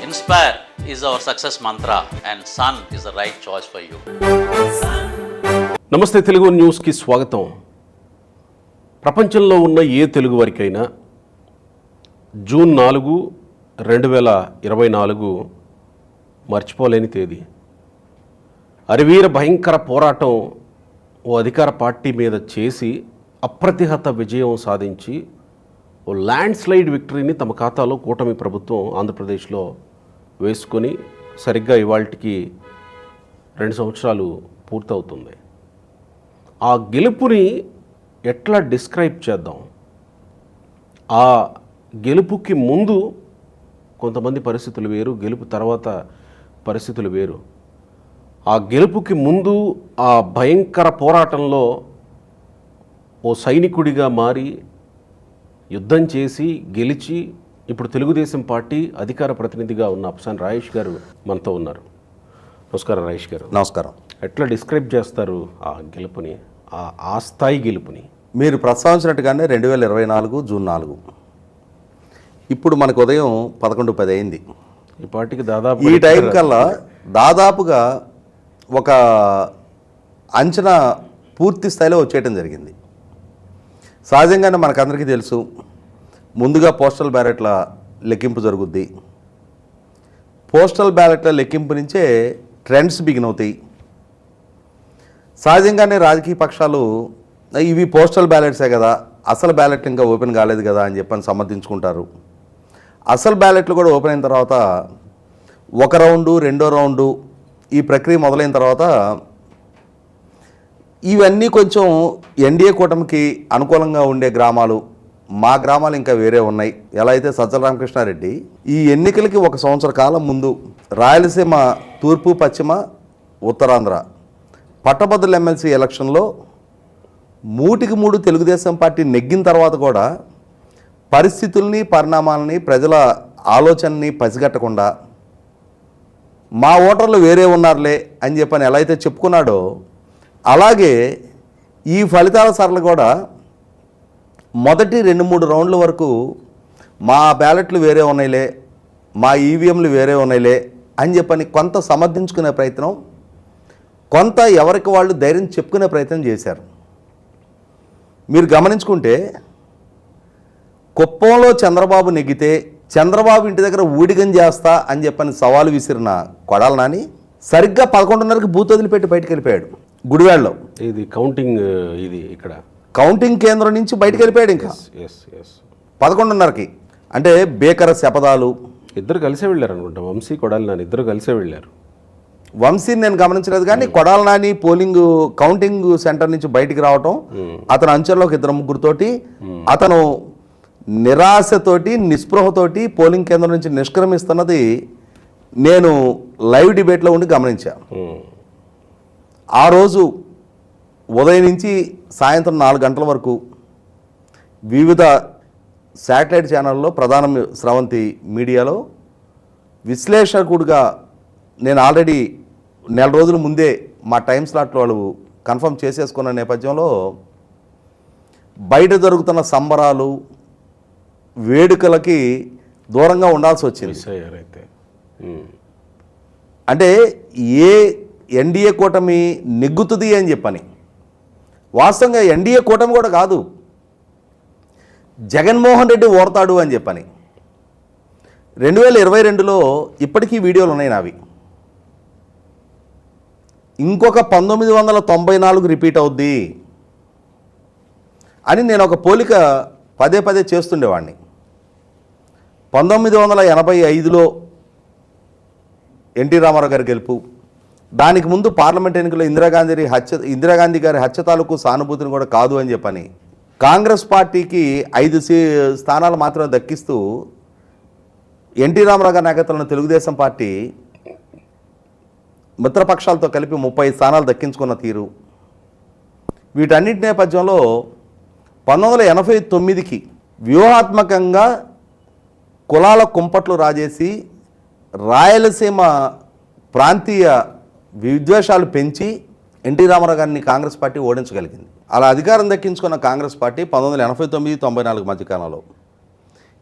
Inspire is our success mantra and Sun is the right choice for you. నమస్తే తెలుగు న్యూస్కి స్వాగతం. ప్రపంచంలో ఉన్న ఏ తెలుగు వారికైనా జూన్ 4, 2024 మర్చిపోలేని తేదీ. అరివీర భయంకర పోరాటం ఓ అధికార పార్టీ మీద చేసి అప్రతిహత విజయం సాధించి ఓ ల్యాండ్ స్లైడ్ విక్టరీని తమ ఖాతాలో కూటమి ప్రభుత్వం ఆంధ్రప్రదేశ్లో వేసుకొని సరిగ్గా ఇవాళకి 2 సంవత్సరాలు పూర్తవుతుంది. ఆ గెలుపుని ఎట్లా డిస్క్రైబ్ చేద్దాం? ఆ గెలుపుకి ముందు కొంతమంది పరిస్థితులు వేరు, గెలుపు తర్వాత పరిస్థితులు వేరు. ఆ గెలుపుకి ముందు ఆ భయంకర పోరాటంలో ఓ సైనికుడిగా మారి యుద్ధం చేసి గెలిచి ఇప్పుడు తెలుగుదేశం పార్టీ అధికార ప్రతినిధిగా ఉన్న అప్సాన్ రాయేష్ గారు మనతో ఉన్నారు. నమస్కారం రాయేష్ గారు. నమస్కారం. ఎట్లా డిస్క్రైబ్ చేస్తారు ఆ గెలుపుని, ఆ స్థాయి గెలుపుని? మీరు ప్రస్తావించినట్టుగానే 2024 జూన్ 4. ఇప్పుడు మనకు ఉదయం 11:10 అయింది. ఈ పార్టీకి దాదాపు ఈ టైం కల్లా దాదాపుగా ఒక అంచనా పూర్తి స్థాయిలో వచ్చేయటం జరిగింది. సహజంగానే మనకందరికీ తెలుసు, ముందుగా పోస్టల్ బ్యాలెట్ల లెక్కింపు జరుగుద్ది. పోస్టల్ బ్యాలెట్ల లెక్కింపు నుంచే ట్రెండ్స్ బిగిన్ అవుతాయి. సహజంగానే రాజకీయ పక్షాలు ఇవి పోస్టల్ బ్యాలెట్సే కదా, అసలు బ్యాలెట్ ఇంకా ఓపెన్ కాలేదు కదా అని చెప్పని సమర్థించుకుంటారు. అసలు బ్యాలెట్లు కూడా ఓపెన్ అయిన తర్వాత ఒక రౌండు, రెండో రౌండు ఈ ప్రక్రియ మొదలైన తర్వాత ఇవన్నీ కొంచెం ఎన్డీఏ కూటమికి అనుకూలంగా ఉండే గ్రామాలు, మా గ్రామాలు ఇంకా వేరే ఉన్నాయి. ఎలా అయితే సజ్జల రామకృష్ణారెడ్డి ఈ ఎన్నికలకి 1 సంవత్సర కాలం ముందు రాయలసీమ, తూర్పు, పశ్చిమ, ఉత్తరాంధ్ర పట్టభద్రుల ఎమ్మెల్సీ ఎలక్షన్లో 3 తెలుగుదేశం పార్టీ నెగ్గిన తర్వాత కూడా పరిస్థితుల్ని, పరిణామాలని, ప్రజల ఆలోచనని పసిగట్టకుండా మా ఓటర్లు వేరే ఉన్నారులే అని చెప్పని ఎలా అయితే చెప్పుకున్నాడో, అలాగే ఈ ఫలితాల సరళి కూడా మొదటి 2-3 రౌండ్ల వరకు మా బ్యాలెట్లు వేరే ఉన్నాయిలే, మా ఈవీఎంలు వేరే ఉన్నాయిలే అని చెప్పని కొంత సమర్థించుకునే ప్రయత్నం, కొంత ఎవరికి వాళ్ళు ధైర్యం చెప్పుకునే ప్రయత్నం చేశారు. మీరు గమనించుకుంటే కుప్పంలో చంద్రబాబు నెగ్గితే చంద్రబాబు ఇంటి దగ్గర ఊడిగం చేస్తా అని చెప్పని సవాలు విసిరిన కొడాల నాని సరిగ్గా 11:30కి బూత్ వదిలిపెట్టి బయటకు వెళ్ళిపోయాడు. గుడివాడలో ఇది కౌంటింగ్, ఇది ఇక్కడ కౌంటింగ్ కేంద్రం నుంచి బయటకు వెళ్ళిపోయాడు. ఇంకా 11:30కి అంటే బేకర శపథాలు ఇద్దరు కలిసే వెళ్ళారు అనుకుంటా. వంశీ, కొడాలి నాని ఇద్దరు కలిసే వెళ్ళారు. వంశీని నేను గమనించలేదు, కానీ కొడాల నాని కౌంటింగ్ సెంటర్ నుంచి బయటికి రావటం, అతను అంచెల్లోకి 2-3తోటి అతను నిరాశతోటి, నిస్పృహతోటి పోలింగ్ కేంద్రం నుంచి నిష్క్రమిస్తున్నది నేను లైవ్ డిబేట్లో ఉండి గమనించా. ఆ రోజు ఉదయం నుంచి సాయంత్రం 4 గంటల వరకు వివిధ శాటిలైట్ ఛానల్లో, ప్రధాన స్రవంతి మీడియాలో విశ్లేషకుడిగా నేను ఆల్రెడీ 4 రోజుల ముందే మా టైం స్లాట్లో వాళ్ళు కన్ఫర్మ్ చేసేసుకున్న నేపథ్యంలో బయట జరుగుతున్న సంబరాలు, వేడుకలకి దూరంగా ఉండాల్సి వచ్చింది. అంటే ఏ ఎన్డీఏ కూటమి నెగ్గుతుంది అని చెప్పని, వాస్తవంగా ఎన్డీఏ కూటమి కూడా కాదు, జగన్మోహన్ రెడ్డి ఓడతాడు అని చెప్పని 2022లో ఇప్పటికీ వీడియోలు ఉన్నాయి నావి. ఇంకొక 1994 రిపీట్ అవుద్ది అని నేను ఒక పోలిక పదే చేస్తుండేవాడిని. 1985లో ఎన్టీ రామారావు గారి గెలుపు, దానికి ముందు పార్లమెంట్ ఎన్నికల్లో ఇందిరాగాంధీ గారి హత్య తాలూకు సానుభూతిని కూడా కాదు అని చెప్పని కాంగ్రెస్ పార్టీకి 5 స్థానాలు మాత్రమే దక్కిస్తూ ఎన్టీ రామారావు గారి నాయకత్వంలో తెలుగుదేశం పార్టీ మిత్రపక్షాలతో కలిపి 30 స్థానాలు దక్కించుకున్న తీరు, వీటన్నిటి నేపథ్యంలో 1989కి వ్యూహాత్మకంగా కులాల కుంపట్లు రాజేసి రాయలసీమ ప్రాంతీయ విద్వేషాలు పెంచి ఎన్టీ రామారావు గారిని కాంగ్రెస్ పార్టీ ఓడించగలిగింది. అలా అధికారం దక్కించుకున్న కాంగ్రెస్ పార్టీ 1989-94 మధ్యకాలంలో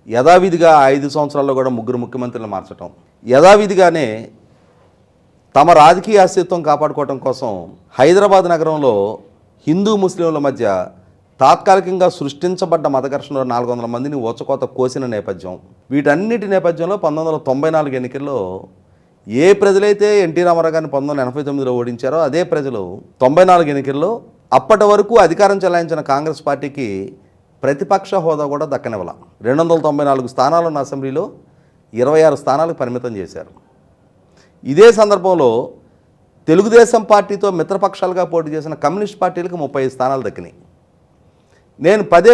యథావిధిగా 5 సంవత్సరాల్లో కూడా 3 ముఖ్యమంత్రులను మార్చడం, యథావిధిగానే తమ రాజకీయ అస్తిత్వం కాపాడుకోవడం కోసం హైదరాబాద్ నగరంలో హిందూ ముస్లింల మధ్య తాత్కాలికంగా సృష్టించబడ్డ మత ఘర్షణలో 400 మందిని ఊచకోత కోసిన నేపథ్యం. వీటన్నిటి నేపథ్యంలో 1994 ఎన్నికల్లో ఏ ప్రజలైతే ఎన్టీ రామారావు గారిని 1989లో ఓడించారో అదే ప్రజలు 94 ఎన్నికల్లో అప్పటి వరకు అధికారం చెలాయించిన కాంగ్రెస్ పార్టీకి ప్రతిపక్ష హోదా కూడా దక్కనివ్వాల. 294 స్థానాలున్న అసెంబ్లీలో 26 స్థానాలకు పరిమితం చేశారు. ఇదే సందర్భంలో తెలుగుదేశం పార్టీతో మిత్రపక్షాలుగా పోటీ చేసిన కమ్యూనిస్ట్ పార్టీలకు 35 స్థానాలు దక్కినాయి. నేను పదే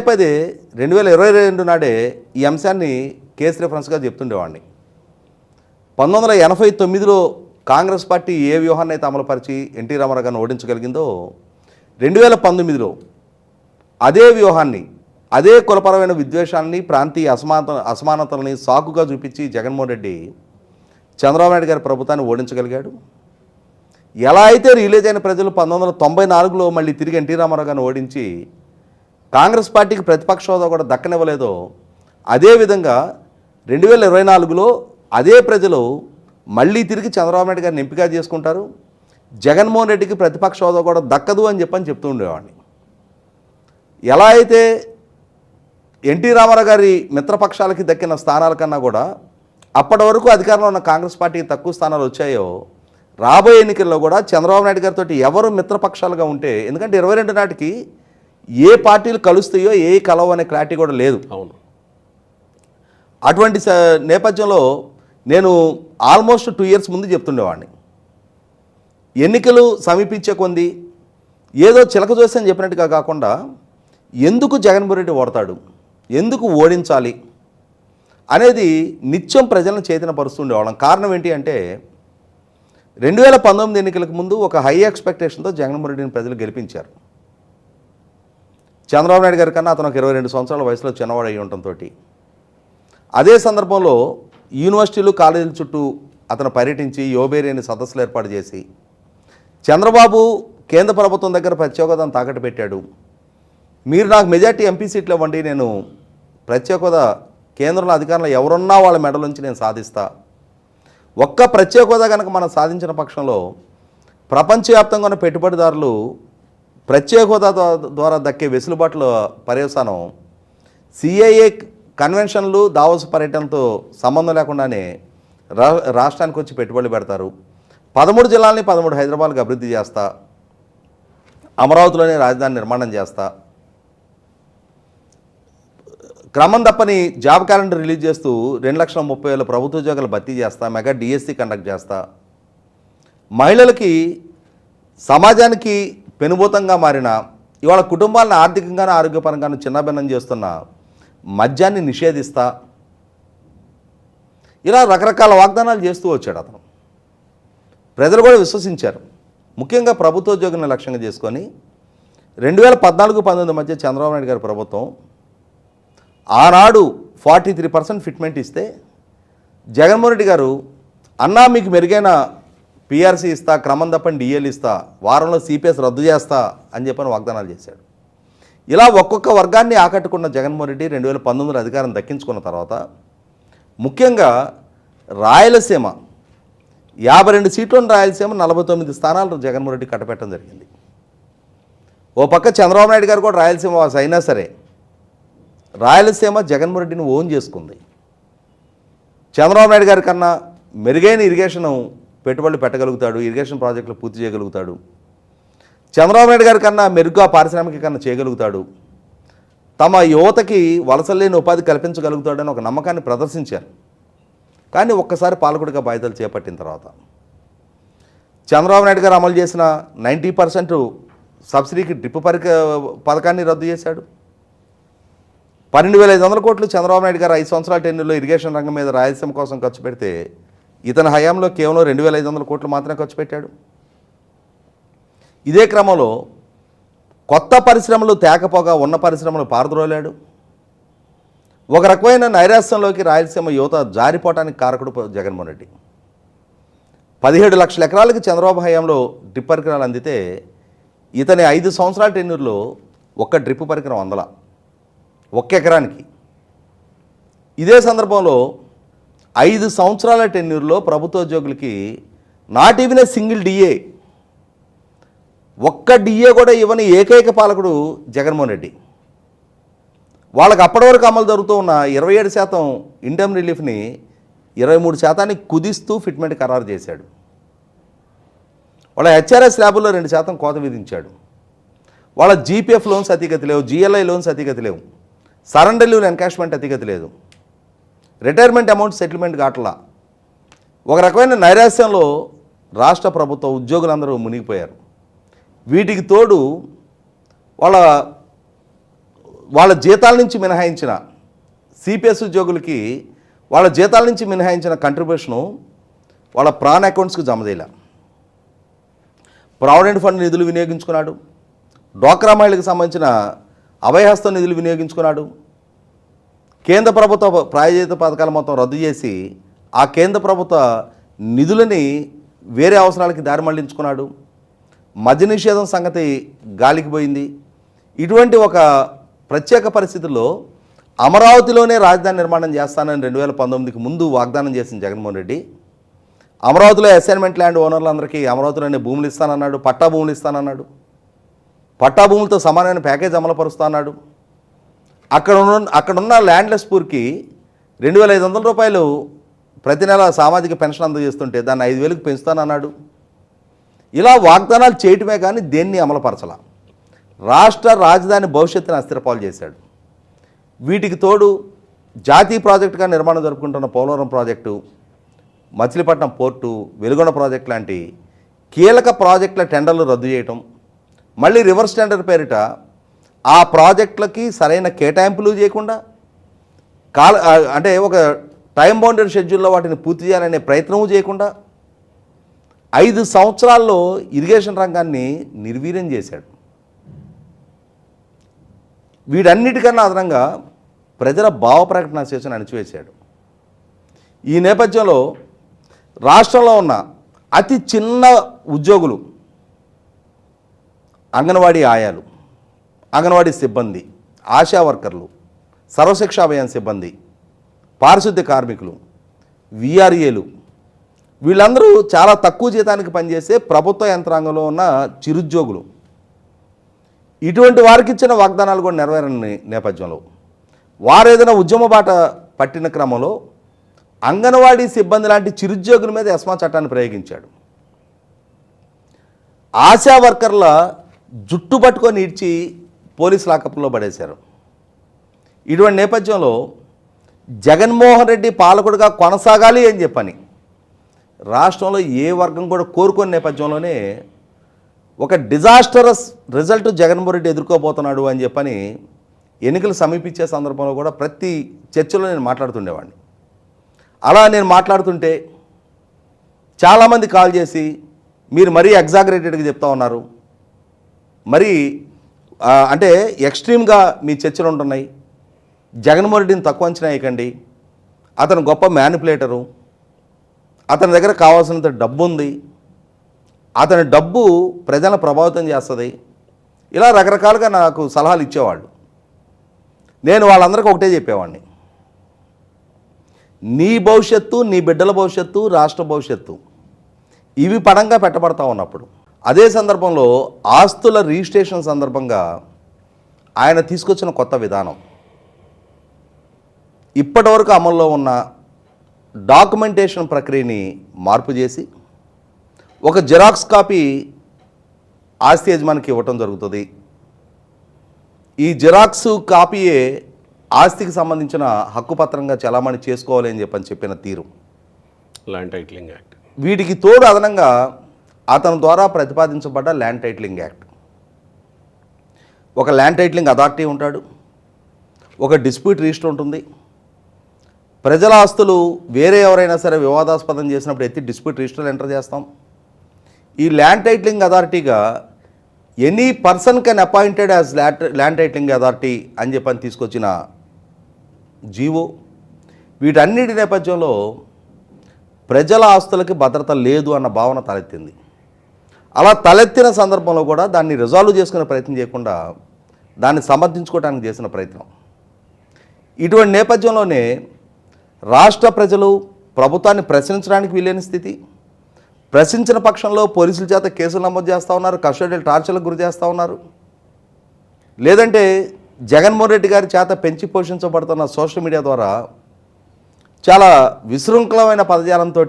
2022 నాడే ఈ అంశాన్ని కేసు రెఫరెన్స్గా చెప్తుండేవాడిని. 1989లో కాంగ్రెస్ పార్టీ ఏ వ్యూహాన్ని అయితే అమలుపరిచి ఎన్టీ రామారావు గారిని ఓడించగలిగిందో 2019లో అదే వ్యూహాన్ని, అదే కులపరమైన విద్వేషాన్ని, ప్రాంతీయ అసమానతల్ని సాకుగా చూపించి జగన్మోహన్ రెడ్డి చంద్రబాబు నాయుడు గారి ప్రభుత్వాన్ని ఓడించగలిగాడు. ఎలా అయితే రిలీజ్ అయిన ప్రజలు 1994లో మళ్ళీ తిరిగి ఎన్టీ రామారావు గారిని ఓడించి కాంగ్రెస్ పార్టీకి ప్రతిపక్ష హోదా కూడా దక్కనివ్వలేదో అదేవిధంగా 2024లో అదే ప్రజలు మళ్ళీ తిరిగి చంద్రబాబు నాయుడు గారిని ఎంపిక చేసుకుంటారు. జగన్మోహన్ రెడ్డికి ప్రతిపక్ష హోదా కూడా దక్కదు అని చెప్తూ ఉండేవాడిని. ఎలా అయితే ఎన్టీ రామారావు గారి మిత్రపక్షాలకి దక్కిన స్థానాల కన్నా కూడా అప్పటి వరకు అధికారంలో ఉన్న కాంగ్రెస్ పార్టీకి తక్కువ స్థానాలు వచ్చాయో రాబోయే ఎన్నికల్లో కూడా చంద్రబాబు నాయుడు గారితో ఎవరు మిత్రపక్షాలుగా ఉంటే, ఎందుకంటే 22 నాటికి ఏ పార్టీలు కలుస్తాయో ఏ కలవు అనే క్లారిటీ కూడా లేదు. అవును. అటువంటి నేపథ్యంలో నేను ఆల్మోస్ట్ 2 ఇయర్స్ ముందు చెప్తుండేవాడిని. ఎన్నికలు సమీపించే కొంది ఏదో చిలక జోస్యం అని చెప్పినట్టుగా కాకుండా ఎందుకు జగన్మోహన్ రెడ్డి ఓడతాడు, ఎందుకు ఓడించాలి అనేది నిత్యం ప్రజలను చైతన్యపరుస్తుండేవాళ్ళం. కారణం ఏంటి అంటే 2019 ఎన్నికలకు ముందు ఒక హై ఎక్స్పెక్టేషన్తో జగన్మోహన్ రెడ్డిని ప్రజలు గెలిపించారు. చంద్రబాబు నాయుడు గారి కన్నా అతను ఒక 22 సంవత్సరాల వయసులో చిన్నవాడు అయ్యి ఉండటంతో అదే సందర్భంలో యూనివర్సిటీలు కాలేజీల చుట్టూ అతను పర్యటించి యోబేరి అనే సదస్సులు ఏర్పాటు చేసి చంద్రబాబు కేంద్ర ప్రభుత్వం దగ్గర ప్రత్యేక హోదాను తాకట్టు పెట్టాడు. మీరు నాకు మెజార్టీ ఎంపీ సీట్లు ఇవ్వండి, నేను ప్రత్యేక హోదా కేంద్రంలో అధికారంలో ఎవరున్నా వాళ్ళ మెడలోంచి నేను సాధిస్తా. ఒక్క ప్రత్యేక హోదా కనుక మనం సాధించిన పక్షంలో ప్రపంచవ్యాప్తంగా ఉన్న పెట్టుబడిదారులు ప్రత్యేక హోదా ద్వారా దక్కే వెసులుబాట్ల పర్యవసానం సిఐఏ కన్వెన్షన్లు, దావోస్ పర్యటనతో సంబంధం లేకుండానే రాష్ట్రానికి వచ్చి పెట్టుబడులు పెడతారు. 13 జిల్లాలని 13 హైదరాబాద్కి అభివృద్ధి చేస్తా, అమరావతిలోనే రాజధాని నిర్మాణం చేస్తా, క్రమం తప్పని జాబ్ క్యాలెండర్ రిలీజ్ చేస్తూ 2,30,000 ప్రభుత్వ ఉద్యోగాలు భర్తీ చేస్తా, మెగా డిఎస్సి కండక్ట్ చేస్తా, మహిళలకి సమాజానికి పెనుభూతంగా మారిన ఇవాళ కుటుంబాలను ఆర్థికంగానూ ఆరోగ్యపరంగానూ చిన్నభిన్నం చేస్తున్న మద్యాన్ని నిషేధిస్తా, ఇలా రకరకాల వాగ్దానాలు చేస్తూ వచ్చాడు అతను. ప్రజలు కూడా విశ్వసించారు. ముఖ్యంగా ప్రభుత్వ ఉద్యోగులను లక్ష్యంగా చేసుకొని 2014-19 మధ్య చంద్రబాబు నాయుడు గారి ప్రభుత్వం ఆనాడు 43% ఫిట్మెంట్ ఇస్తే జగన్మోహన్ రెడ్డి గారు అన్నా మీకు మెరుగైన పిఆర్సీ ఇస్తా, క్రమం తప్పని డిఎల్ ఇస్తా, వారంలో సిపిఎస్ రద్దు చేస్తా అని చెప్పని వాగ్దానాలు చేశాడు. ఇలా ఒక్కొక్క వర్గాన్ని ఆకట్టుకున్న జగన్మోహన్ రెడ్డి 2019లో అధికారం దక్కించుకున్న తర్వాత ముఖ్యంగా రాయలసీమ 52 సీట్లు ఉన్న రాయలసీమ 49 స్థానాలు జగన్మోహన్ రెడ్డి కట్టపెట్టడం జరిగింది. ఓ పక్క చంద్రబాబు నాయుడు గారు కూడా రాయలసీమ వాసి అయినా సరే రాయలసీమ జగన్మోహన్ రెడ్డిని ఓన్ చేసుకుంది. చంద్రబాబు నాయుడు గారి కన్నా మెరుగైన ఇరిగేషన్ పెట్టుబడులు పెట్టగలుగుతాడు, ఇరిగేషన్ ప్రాజెక్టులు పూర్తి చేయగలుగుతాడు. చంద్రబాబు నాయుడు గారి కన్నా మెరుగ్గా పారిశ్రామికీకరణ చేయగలుగుతాడు. తమ యువతకి వలసలేని ఉపాధి కల్పించగలుగుతాడని ఒక నమ్మకాన్ని ప్రదర్శించారు. కానీ ఒక్కసారి పాలకుడిగా బాధ్యతలు చేపట్టిన తర్వాత చంద్రబాబు నాయుడు గారు అమలు చేసిన 90% సబ్సిడీకి డ్రిప్ పథకాన్ని రద్దు చేశాడు. 12,500 కోట్లు చంద్రబాబు నాయుడు గారు 5 సంవత్సరాల టెన్యూర్లో ఇరిగేషన్ రంగం మీద రాయలసీమ కోసం ఖర్చు పెడితే ఇతని హయాంలో కేవలం 2,500 కోట్లు మాత్రమే ఖర్చు పెట్టాడు. ఇదే క్రమంలో కొత్త పరిశ్రమలు తేకపోగా ఉన్న పరిశ్రమలు పారద్రోలాడు. ఒక రకమైన నైరాశ్యంలోకి రాయలసీమ యువత జారిపోవటానికి కారకుడు జగన్మోహన్ రెడ్డి. 17 లక్షల ఎకరాలకి చంద్రబాబు హయాంలో డ్రిప్ పరికరాలు అందితే ఇతని 5 సంవత్సరాల టెన్యూర్లో ఒక్క డ్రిప్ పరికరం అందల, ఒక్క ఎకరానికి. ఇదే సందర్భంలో 5 సంవత్సరాల టెన్యూర్లో ప్రభుత్వ ఉద్యోగులకి not even a single DA, ఒక్క డిఏ కూడా ఇవ్వని ఏకైక పాలకుడు జగన్మోహన్ రెడ్డి. వాళ్ళకి అప్పటి వరకు అమలు జరుగుతూ ఉన్న 27% ఇన్కమ్ రిలీఫ్ని 23% కుదిస్తూ ఫిట్మెంట్ ఖరారు చేశాడు. వాళ్ళ హెచ్ఆర్ఎస్ ల్యాబుల్లో 2% కోత విధించాడు. వాళ్ళ జీపీఎఫ్ లోన్స్ అతిగతి లేవు, జిఎల్ఐ లోన్స్ అతిగతి లేవు, సరెండర్ లీవ్ ఎన్కాష్మెంట్ అతిగతి లేదు, రిటైర్మెంట్ అమౌంట్ సెటిల్మెంట్ కావట్లా. ఒక రకమైన నైరాశ్యంలో రాష్ట్ర ప్రభుత్వ ఉద్యోగులందరూ మునిగిపోయారు. వీటికి తోడు వాళ్ళ జీతాల నుంచి మినహాయించిన సిపిఎస్ ఉద్యోగులకి వాళ్ళ జీతాల నుంచి మినహాయించిన కంట్రిబ్యూషను వాళ్ళ ప్రాన్ అకౌంట్స్కి జమ చేయలే. ప్రావిడెంట్ ఫండ్ నిధులు వినియోగించుకున్నాడు, డ్వాక్రా మహిళలకు సంబంధించిన అభయహస్త నిధులు వినియోగించుకున్నాడు, కేంద్ర ప్రభుత్వ ప్రాయోజిత పథకాల మొత్తం రద్దు చేసి ఆ కేంద్ర ప్రభుత్వ నిధులని వేరే అవసరాలకి దారి మళ్లించుకున్నాడు. మద్య నిషేధం సంగతి గాలికి పోయింది. ఇటువంటి ఒక ప్రత్యేక పరిస్థితుల్లో అమరావతిలోనే రాజధాని నిర్మాణం చేస్తానని 2019కి ముందు వాగ్దానం చేసిన జగన్మోహన్ రెడ్డి అమరావతిలో అసైన్మెంట్ ల్యాండ్ ఓనర్లందరికీ అమరావతిలోనే భూములు ఇస్తానన్నాడు, పట్టా భూములు ఇస్తానన్నాడు, పట్టా భూములతో సమానమైన ప్యాకేజ్ అమలుపరుస్తా అన్నాడు. అక్కడున్న ల్యాండ్లెస్ పూర్కి 2,500 రూపాయలు ప్రతి నెల సామాజిక పెన్షన్ అందజేస్తుంటే దాన్ని 5,000కి పెంచుతానన్నాడు. ఇలా వాగ్దానాలు చేయటమే కానీ దేన్ని అమలుపరచాల. రాష్ట్ర రాజధాని భవిష్యత్తును అస్థిరపాలు చేశాడు. వీటికి తోడు జాతీయ ప్రాజెక్టుగా నిర్మాణం జరుపుకుంటున్న Polavaram project, Machilipatnam port, Veligonda project లాంటి కీలక ప్రాజెక్టుల టెండర్లు రద్దు చేయటం, మళ్ళీ రివర్స్ టెండర్ పేరిట ఆ ప్రాజెక్టులకి సరైన కేటాయింపులు చేయకుండా అంటే ఒక టైం బౌండెడ్ షెడ్యూల్లో వాటిని పూర్తి చేయాలనే ప్రయత్నము చేయకుండా 5 సంవత్సరాల్లో ఇరిగేషన్ రంగాన్ని నిర్వీర్యం చేశాడు. వీటన్నిటికన్నా అదనంగా ప్రజల భావ ప్రకటన స్వేచ్ఛను అణిచివేశాడు. ఈ నేపథ్యంలో రాష్ట్రంలో ఉన్న అతి చిన్న ఉద్యోగులు, అంగన్వాడీ ఆయాలు, అంగన్వాడీ సిబ్బంది, ఆశా వర్కర్లు, సర్వశిక్ష అభియాన్ సిబ్బంది, పారిశుద్ధ్య కార్మికులు, విఆర్ఏలు, వీళ్ళందరూ చాలా తక్కువ జీతానికి పనిచేసే ప్రభుత్వ యంత్రాంగంలో ఉన్న చిరుద్యోగులు. ఇటువంటి వారికి ఇచ్చిన వాగ్దానాలు కూడా నెరవేరని నేపథ్యంలో వారు ఏదైనా ఉద్యమ బాట పట్టిన క్రమంలో అంగన్వాడీ సిబ్బంది లాంటి చిరుద్యోగుల మీద ఎస్మా చట్టాన్ని ప్రయోగించాడు. ఆశా వర్కర్ల జుట్టు పట్టుకొని ఇడ్చి పోలీస్ లాకప్లో పడేశారు. ఇటువంటి నేపథ్యంలో జగన్మోహన్ రెడ్డి పాలకుడిగా కొనసాగాలి అని చెప్పని రాష్ట్రంలో ఏ వర్గం కూడా కోరుకునే నేపథ్యంలోనే ఒక డిజాస్టరస్ రిజల్ట్ జగన్మోహన్ రెడ్డి ఎదుర్కోబోతున్నాడు అని చెప్పని ఎన్నికలు సమీపించే సందర్భంలో కూడా ప్రతి చర్చలో నేను మాట్లాడుతుండేవాడిని. అలా నేను మాట్లాడుతుంటే చాలామంది కాల్ చేసి మీరు మరీ ఎగ్జాగరేటెడ్గా చెప్తా ఉన్నారు, మరి అంటే ఎక్స్ట్రీమ్గా మీ చర్చలు ఉంటున్నాయి, జగన్మోహన్ రెడ్డిని తక్కువ అంచనా వేయకండి, అతను గొప్ప మ్యానిపులేటరు, అతని దగ్గర కావాల్సినంత డబ్బు ఉంది, అతని డబ్బు ప్రజలను ప్రభావితం చేస్తుంది, ఇలా రకరకాలుగా నాకు సలహాలు ఇచ్చేవాళ్ళు. నేను వాళ్ళందరికీ ఒకటే చెప్పేవాడిని, నీ భవిష్యత్తు, నీ బిడ్డల భవిష్యత్తు, రాష్ట్ర భవిష్యత్తు ఇవి పడంగా పెట్టబడతా ఉన్నప్పుడు అదే సందర్భంలో ఆస్తుల రిజిస్ట్రేషన్ సందర్భంగా ఆయన తీసుకొచ్చిన కొత్త విధానం, ఇప్పటివరకు అమల్లో ఉన్న డాక్యుమెంటేషన్ ప్రక్రియని మార్పు చేసి ఒక జిరాక్స్ కాపీ ఆస్తి యజమానికి ఇవ్వటం జరుగుతుంది. ఈ జిరాక్స్ కాపీయే ఆస్తికి సంబంధించిన హక్కుపత్రంగా చలామణి చేసుకోవాలి అని చెప్పిన తీరు, ల్యాండ్ టైటిలింగ్ యాక్ట్. వీటికి తోడు అదనంగా అతని ద్వారా ప్రతిపాదించబడ్డ ల్యాండ్ టైటిలింగ్ యాక్ట్. ఒక ల్యాండ్ టైటిలింగ్ అథారిటీ ఉంటాడు, ఒక డిస్ప్యూట్ రిజిస్టర్ ఉంటుంది. ప్రజల ఆస్తులు వేరే ఎవరైనా సరే వివాదాస్పదం చేసినప్పుడు ఎత్తి డిస్ప్యూట్ రిజిస్టర్లో ఎంటర్ చేస్తాం. ఈ ల్యాండ్ టైటిలింగ్ అథారిటీగా any person can appointed as land titling authority అని చెప్పని తీసుకొచ్చిన జీవో. వీటన్నిటి నేపథ్యంలో ప్రజల ఆస్తులకి భద్రత లేదు అన్న భావన తలెత్తింది. అలా తలెత్తిన సందర్భంలో కూడా దాన్ని రిజాల్వ్ చేసుకునే ప్రయత్నం చేయకుండా దాన్ని సమర్థించుకోవడానికి చేసిన ప్రయత్నం. ఇటువంటి నేపథ్యంలోనే రాష్ట్ర ప్రజలు ప్రభుత్వాన్ని ప్రశ్నించడానికి వీలేని స్థితి. ప్రశ్నించిన పక్షంలో పోలీసుల చేత కేసులు నమోదు చేస్తూ ఉన్నారు, కస్టోడియల్ టార్చర్లకు గురి చేస్తూ ఉన్నారు. లేదంటే జగన్మోహన్ రెడ్డి గారి చేత పెంచి పోషించబడుతున్న సోషల్ మీడియా ద్వారా చాలా విశృంఖలమైన పదజాలంతో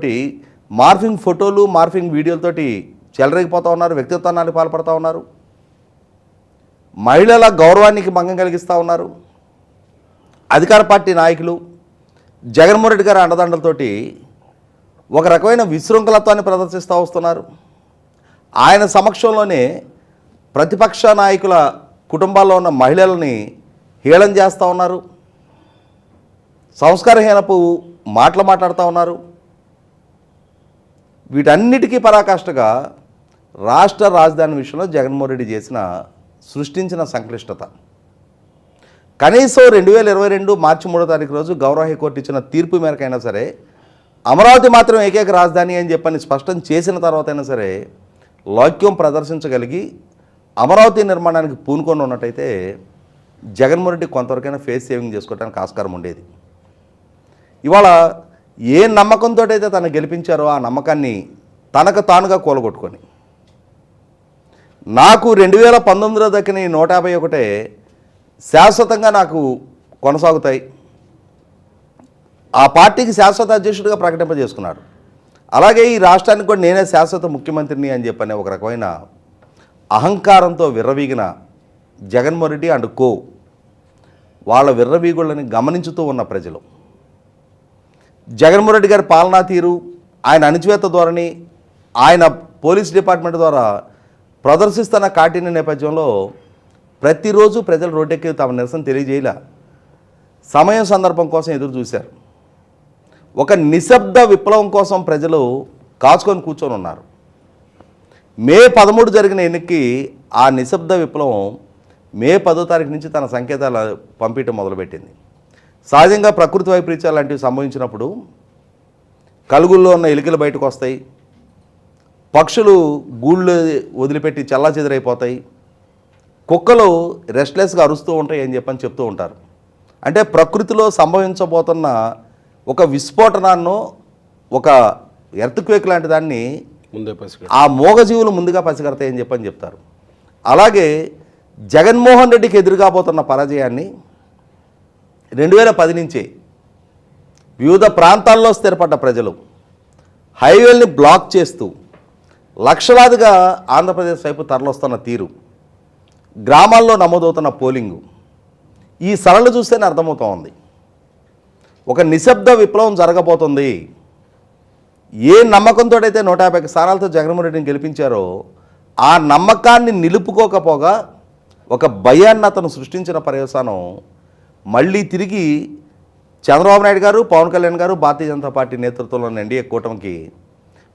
మార్ఫింగ్ ఫోటోలు, మార్ఫింగ్ వీడియోలతోటి చెలరేగిపోతూ ఉన్నారు, వ్యక్తిత్వానికి పాల్పడుతూ ఉన్నారు, మహిళల గౌరవానికి భంగం కలిగిస్తూ ఉన్నారు. అధికార పార్టీ నాయకులు జగన్మోహన్ రెడ్డి గారి అండదండలతోటి ఒక రకమైన విశృంఖలత్వాన్ని ప్రదర్శిస్తూ వస్తున్నారు. ఆయన సమక్షంలోనే ప్రతిపక్ష నాయకుల కుటుంబాల్లో ఉన్న మహిళలని హేళన చేస్తూ ఉన్నారు, సంస్కారహీనపు మాటలు మాట్లాడుతూ ఉన్నారు. వీటన్నిటికీ పరాకాష్ఠగా రాష్ట్ర రాజధాని విషయంలో జగన్మోహన్ రెడ్డి సృష్టించిన సంక్లిష్టత. కనీసం 2022 మార్చి 3వ తారీఖు రోజు గౌరవ హైకోర్టు ఇచ్చిన తీర్పు మేరకైనా సరే అమరావతి మాత్రం ఏకైక రాజధాని అని చెప్పని స్పష్టం చేసిన తర్వాత అయినా సరే లౌక్యం ప్రదర్శించగలిగి అమరావతి నిర్మాణానికి పూనుకొని ఉన్నట్టయితే జగన్మోహన్ రెడ్డి కొంతవరకైనా ఫేస్ సేవింగ్ చేసుకోవడానికి ఆస్కారం ఉండేది. ఇవాళ ఏ నమ్మకంతో అయితే తను గెలిపించారో ఆ నమ్మకాన్ని తనకు తానుగా కూలగొట్టుకొని నాకు 2019లో దక్కిన 151 శాశ్వతంగా నాకు కొనసాగుతాయి, ఆ పార్టీకి శాశ్వత అధ్యక్షుడిగా ప్రకటింపజేసుకున్నాడు. అలాగే ఈ రాష్ట్రానికి కూడా నేనే శాశ్వత ముఖ్యమంత్రిని అని చెప్పనే ఒక రకమైన అహంకారంతో విర్రవీగిన జగన్మోహన్ రెడ్డి అండ్ కో వాళ్ళ విర్రవీగుళ్ళని గమనించుతూ ఉన్న ప్రజలు జగన్మోహన్ రెడ్డి గారి పాలనా తీరు, ఆయన అణచివేత ధోరణి, ఆయన పోలీస్ డిపార్ట్మెంట్ ద్వారా ప్రదర్శిస్తున్న కాఠిన్య నేపథ్యంలో ప్రతిరోజు ప్రజలు రోడ్డెక్కి తమ నిరసన తెలియజేయలే, సమయం సందర్భం కోసం ఎదురు చూశారు. ఒక నిశ్శబ్ద విప్లవం కోసం ప్రజలు కాచుకొని కూర్చొని ఉన్నారు. మే 13 జరిగిన ఎన్నికకి ఆ నిశ్శబ్ద విప్లవం మే 10వ తారీఖు నుంచి తన సంకేతాలు పంపించడం మొదలుపెట్టింది. సహజంగా ప్రకృతి వైపరీత్యాలు లాంటివి సంభవించినప్పుడు కలుగుల్లో ఉన్న ఎలుకలు బయటకు వస్తాయి, పక్షులు గూళ్ళు వదిలిపెట్టి చల్లాచెదరైపోతాయి, కుక్కలు రెస్ట్లెస్గా అరుస్తూ ఉంటాయి అని చెప్పని చెప్తూ ఉంటారు. అంటే ప్రకృతిలో సంభవించబోతున్న ఒక విస్ఫోటనాన్నో ఒక ఎర్త్క్వేక్ లాంటి దాన్ని ముందే ఆ మూగజీవులు ముందుగా పసిగడతాయని చెప్పని చెప్తారు. అలాగే జగన్మోహన్ రెడ్డికి ఎదురుగాబోతున్న పరాజయాన్ని 2010 నుంచే వివిధ ప్రాంతాల్లో స్థిరపడ్డ ప్రజలు హైవేల్ని బ్లాక్ చేస్తూ లక్షలాదిగా ఆంధ్రప్రదేశ్ వైపు తరలిస్తున్న తీరు, గ్రామాల్లో నమోదవుతున్న పోలింగు, ఈ సరళ చూస్తేనే అర్థమవుతూ ఉంది ఒక నిశ్శబ్ద విప్లవం జరగబోతుంది. ఏ నమ్మకంతో అయితే 150 స్థానాలతో జగన్మోహన్ రెడ్డిని గెలిపించారో ఆ నమ్మకాన్ని నిలుపుకోకపోగా ఒక భయాన్ని అతను సృష్టించిన పర్యవసానం మళ్ళీ తిరిగి చంద్రబాబు నాయుడు గారు, పవన్ కళ్యాణ్ గారు, భారతీయ జనతా పార్టీ నేతృత్వంలో ఉన్న ఎన్డీఏ కూటమికి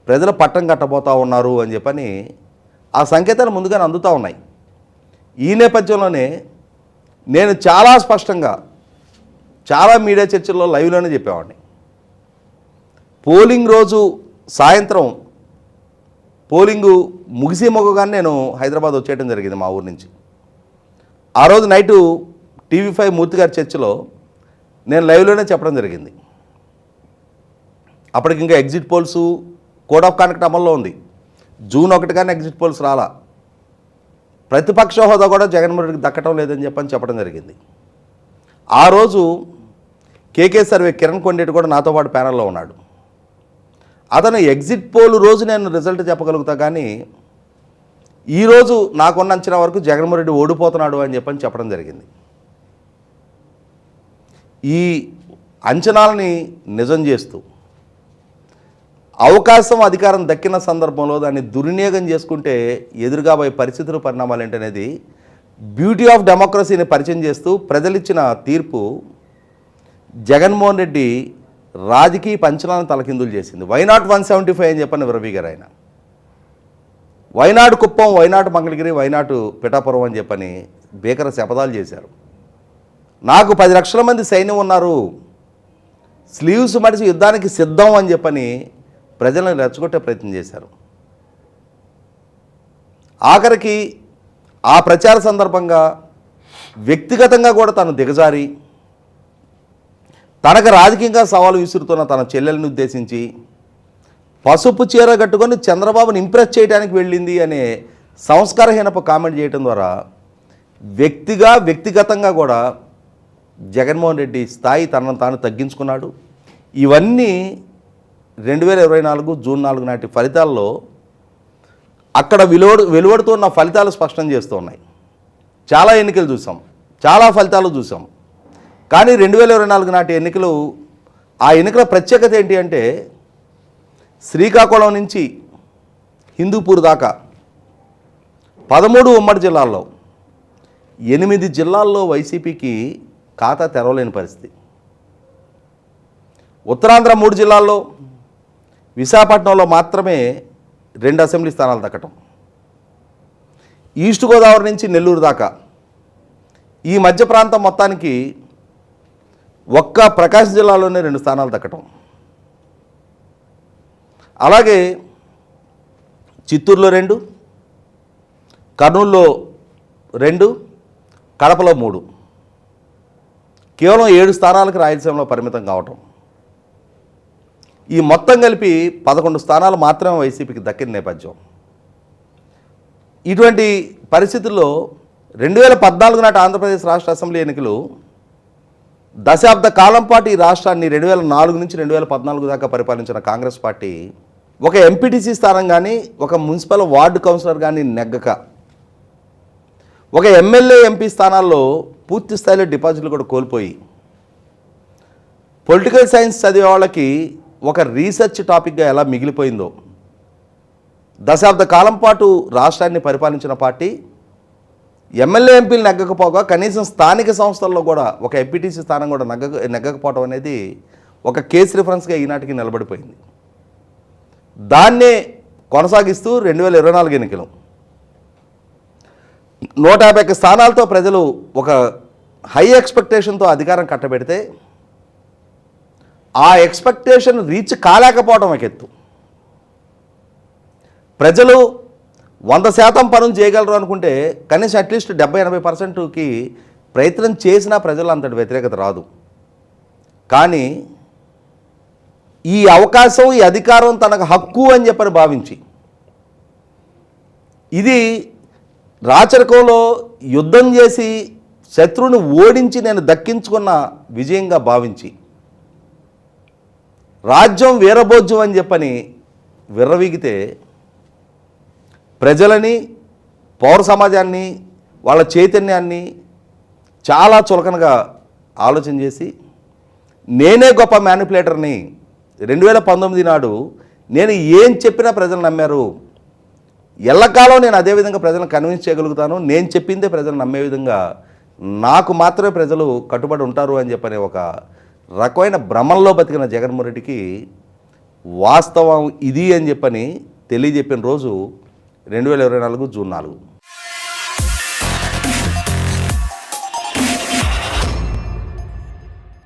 ప్రజలు పట్టం కట్టబోతూ ఉన్నారు అని చెప్పని ఆ సంకేతాలు ముందుగానే అందుతూ ఉన్నాయి. ఈ నేపథ్యంలోనే నేను చాలా స్పష్టంగా చాలా మీడియా చర్చల్లో లైవ్లోనే చెప్పేవాడిని, పోలింగ్ రోజు సాయంత్రం పోలింగు ముగిసి మొగగానే నేను హైదరాబాద్ వచ్చేయడం జరిగింది మా ఊరి నుంచి. ఆ రోజు నైటు TV5 మూర్తి గారి చర్చలో నేను లైవ్లోనే చెప్పడం జరిగింది. అప్పటికి ఇంకా exit polls code of conduct అమల్లో ఉంది. జూన్ 1 కానీ ఎగ్జిట్ పోల్స్ రాలా, ప్రతిపక్ష హోదా కూడా జగన్మోహన్ రెడ్డికి దక్కడం లేదని చెప్పడం జరిగింది. ఆ రోజు కేకే సర్వే కిరణ్ కొండేటి కూడా నాతో పాటు ప్యానల్లో ఉన్నాడు. అతను ఎగ్జిట్ పోల్ రోజు నేను రిజల్ట్ చెప్పగలుగుతా, కానీ ఈరోజు నాకున్న అంచనా వరకు జగన్మోహన్ రెడ్డి ఓడిపోతున్నాడు అని చెప్పడం జరిగింది. ఈ అంచనాలని నిజం చేస్తూ అవకాశం, అధికారం దక్కిన సందర్భంలో దాన్ని దుర్వినియోగం చేసుకుంటే ఎదురుగా పోయే పరిస్థితులు, పరిణామాలు ఏంటనేది బ్యూటీ ఆఫ్ డెమోక్రసీని పరిచయం చేస్తూ ప్రజలిచ్చిన తీర్పు జగన్మోహన్ రెడ్డి రాజకీయ పంచనాలను తలకిందులు చేసింది. వైనాట్ 175 అని చెప్పని విరవీగారు ఆయన. వైనాడు కుప్పం, వైనాడు మంగళగిరి, వైనాడు పిఠాపురం అని చెప్పని భీకర శపథాలు చేశారు. నాకు 10 లక్షల మంది సైన్యం ఉన్నారు, స్లీవ్స్ మడిచి యుద్ధానికి సిద్ధం అని చెప్పని ప్రజలను రెచ్చగొట్టే ప్రయత్నం చేశారు. ఆఖరికి ఆ ప్రచార సందర్భంగా వ్యక్తిగతంగా కూడా తను దిగజారి తనకు రాజకీయంగా సవాలు విసురుతున్న తన చెల్లెల్ని ఉద్దేశించి పసుపు చీర కట్టుకొని చంద్రబాబుని ఇంప్రెస్ చేయడానికి వెళ్ళింది అనే సంస్కారహీనపు కామెంట్ చేయడం ద్వారా వ్యక్తిగతంగా కూడా జగన్మోహన్ రెడ్డి స్థాయి తనను తాను తగ్గించుకున్నాడు. ఇవన్నీ 2024 జూన్ 4 నాటి ఫలితాల్లో అక్కడ వెలువడుతున్న ఫలితాలు స్పష్టం చేస్తూ ఉన్నాయి. చాలా ఎన్నికలు చూసాం, చాలా ఫలితాలు చూసాం. కానీ 2024 నాటి ఎన్నికలు, ఆ ఎన్నికల ప్రత్యేకత ఏంటి అంటే శ్రీకాకుళం నుంచి హిందూపూర్ దాకా 13 ఉమ్మడి జిల్లాల్లో 8 జిల్లాల్లో వైసీపీకి ఖాతా తెరవలేని పరిస్థితి. ఉత్తరాంధ్ర 3 జిల్లాల్లో, విశాఖపట్నంలో మాత్రమే 2 అసెంబ్లీ స్థానాలు దక్కటం. ఈస్ట్ గోదావరి నుంచి నెల్లూరు దాకా ఈ మధ్య ప్రాంతం మొత్తానికి ఒక్క ప్రకాశం జిల్లాలోనే 2 స్థానాలు దక్కటం. అలాగే చిత్తూరులో 2, కర్నూలులో 2, కడపలో 3, కేవలం 7 స్థానాలకు రాయలసీమలో పరిమితం కావటం. ఈ మొత్తం కలిపి 11 స్థానాలు మాత్రమే వైసీపీకి దక్కిన నేపథ్యం. ఇటువంటి పరిస్థితుల్లో 2014 నాటి ఆంధ్రప్రదేశ్ రాష్ట్ర అసెంబ్లీ ఎన్నికలు దశాబ్ద కాలం పాటు ఈ రాష్ట్రాన్ని 2004 నుంచి 2014 దాకా పరిపాలించిన కాంగ్రెస్ పార్టీ ఒక ఎంపీటీసీ స్థానం కానీ, ఒక మున్సిపల్ వార్డు కౌన్సిలర్ కానీ నెగ్గక, ఒక ఎమ్మెల్యే ఎంపీ స్థానాల్లో పూర్తి స్థాయిలో డిపాజిట్లు కూడా కోల్పోయి, పొలిటికల్ సైన్స్ చదివే వాళ్ళకి ఒక రీసెర్చ్ టాపిక్గా ఎలా మిగిలిపోయిందో, దశాబ్ద కాలం పాటు రాష్ట్రాన్ని పరిపాలించిన పార్టీ ఎమ్మెల్యే ఎంపీలు నెగ్గకపోగా కనీసం స్థానిక సంస్థల్లో కూడా ఒక ఎంపీటీసీ స్థానం కూడా నెగ్గకపోవడం అనేది ఒక కేసు రిఫరెన్స్గా ఈనాటికి నిలబడిపోయింది. దాన్నే కొనసాగిస్తూ 2024 ఎన్నికలు 151 స్థానాలతో ప్రజలు ఒక హై ఎక్స్పెక్టేషన్తో అధికారం కట్టబెడితే ఆ ఎక్స్పెక్టేషన్ రీచ్ కాలేకపోవడం ఒక ఎత్తు. ప్రజలు 100% పనులు చేయగలరు అనుకుంటే కనీసం అట్లీస్ట్ 70-80%కి ప్రయత్నం చేసినా ప్రజలు అంతటి వ్యతిరేకత రాదు. కానీ ఈ అవకాశం, ఈ అధికారం తనకు హక్కు అని చెప్పని భావించి, ఇది రాచరికంలో యుద్ధం చేసి శత్రువుని ఓడించి నేను దక్కించుకున్న విజయంగా భావించి, రాజ్యం వీరభోజ్యం అని చెప్పని విర్రవీగితే ప్రజలని, పౌర సమాజాన్ని, వాళ్ళ చైతన్యాన్ని చాలా చులకనగా ఆలోచన చేసి నేనే గొప్ప మ్యానిపులేటర్ని, 2019 నాడు నేను ఏం చెప్పినా ప్రజలు నమ్మారు, ఎల్లకాలం నేను అదేవిధంగా ప్రజలను కన్విన్స్ చేయగలుగుతాను, నేను చెప్పిందే ప్రజలు నమ్మే విధంగా నాకు మాత్రమే ప్రజలు కట్టుబడి ఉంటారు అని చెప్పనే ఒక రకమైన భ్రమంలో బతికిన జగన్మోహన్ రెడ్డికి వాస్తవం ఇది అని చెప్పని తెలియజెప్పిన రోజు 2024 జూన్ 4.